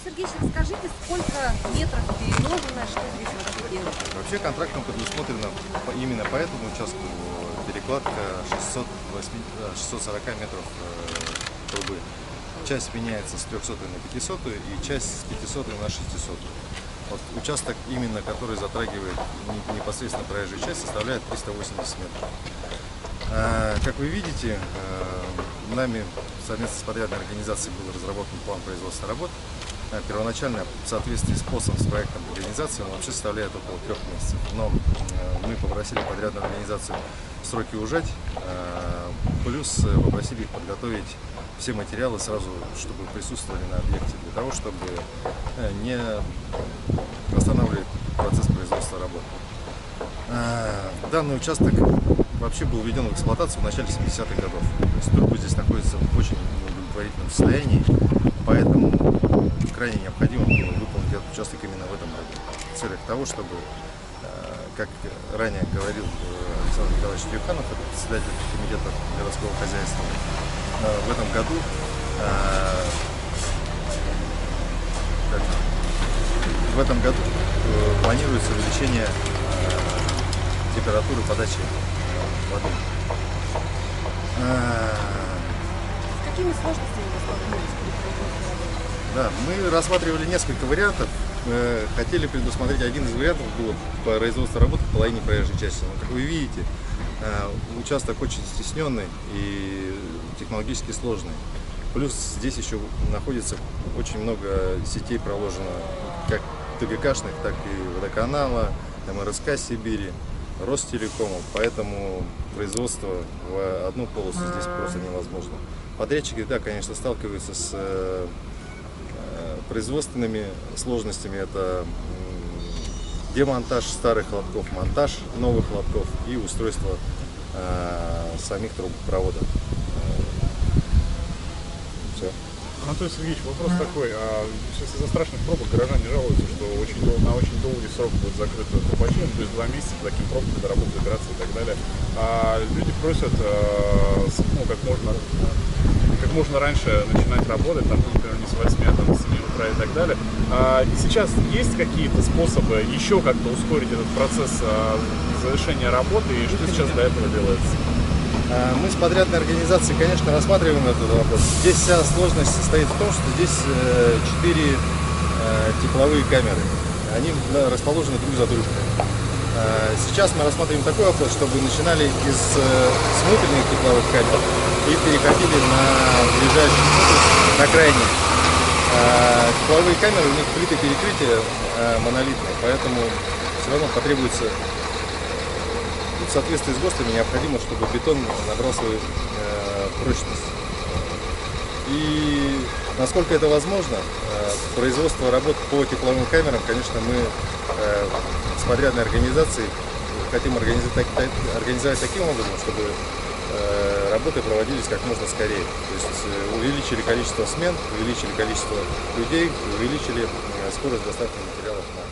Сергеевич, расскажите, сколько метров переложено, что здесь вообще делается? Вообще контрактом предусмотрено именно по этому участку перекладка 640 метров трубы. Часть меняется с 300 на 500 и часть с 500 на 600. Вот участок, именно который затрагивает непосредственно проезжую часть, составляет 380 метров. Как вы видите, нами совместно с подрядной организацией был разработан план производства работ. Первоначально, в соответствии с ПОСом, с проектом организации, он вообще составляет около 3 месяцев. Но мы попросили подрядную организацию сроки ужать, плюс попросили их подготовить все материалы сразу, чтобы присутствовали на объекте, для того, чтобы не останавливать процесс производства работ. Данный участок вообще был введен в эксплуатацию в начале 70-х годов. То есть трубы здесь находятся в очень неудовлетворительном состоянии, поэтому крайне необходимо было выполнить этот участок именно в этом году, в целях того, чтобы, как ранее говорил Александр Николаевич Тюханов, это председатель комитета городского хозяйства, в этом году планируется увеличение температуры подачи воды. С какими сложностями вы столкнулись при производстве работы? Да, мы рассматривали несколько вариантов. Хотели предусмотреть один из вариантов было производство работы в половине проезжей части. Но, как вы видите, участок очень стесненный и технологически сложный. Плюс здесь еще находится очень много сетей проложено, как ТГКшных, так и водоканала, МРСК Сибири, Ростелекома, поэтому производство в одну полосу здесь просто невозможно. Подрядчики, да, конечно, сталкиваются с производственными сложностями. Это демонтаж старых лотков, монтаж новых лотков и устройство самих трубопроводов. Все. Анатолий Сергеевич, вопрос такой. Сейчас из-за страшных пробок горожане жалуются, что на очень долгий срок будет закрыто трубочином, то есть 2 месяца по таким пробкам до работы добираться и так далее. Люди просят как можно раньше начинать работать, там, например, не с 8, а там, с 7 утра и так далее. И сейчас есть какие-то способы еще как-то ускорить этот процесс завершения работы, и что сейчас для этого делается? Мы с подрядной организацией, конечно, рассматриваем этот вопрос. Здесь вся сложность состоит в том, что здесь 4 тепловые камеры. Они расположены друг за дружкой. Сейчас мы рассматриваем такой вопрос, чтобы начинали из внутренних тепловых камер и переходили на ближайшие, на крайние. Тепловые камеры, у них плиты перекрытия монолитные, поэтому все равно потребуется, в соответствии с ГОСТами, необходимо, чтобы бетон набрал свою прочность. И насколько это возможно, производство работ по тепловым камерам, конечно, мы с подрядной организацией хотим организовать таким образом, чтобы работы проводились как можно скорее. То есть увеличили количество смен, увеличили количество людей, увеличили скорость доставки материалов на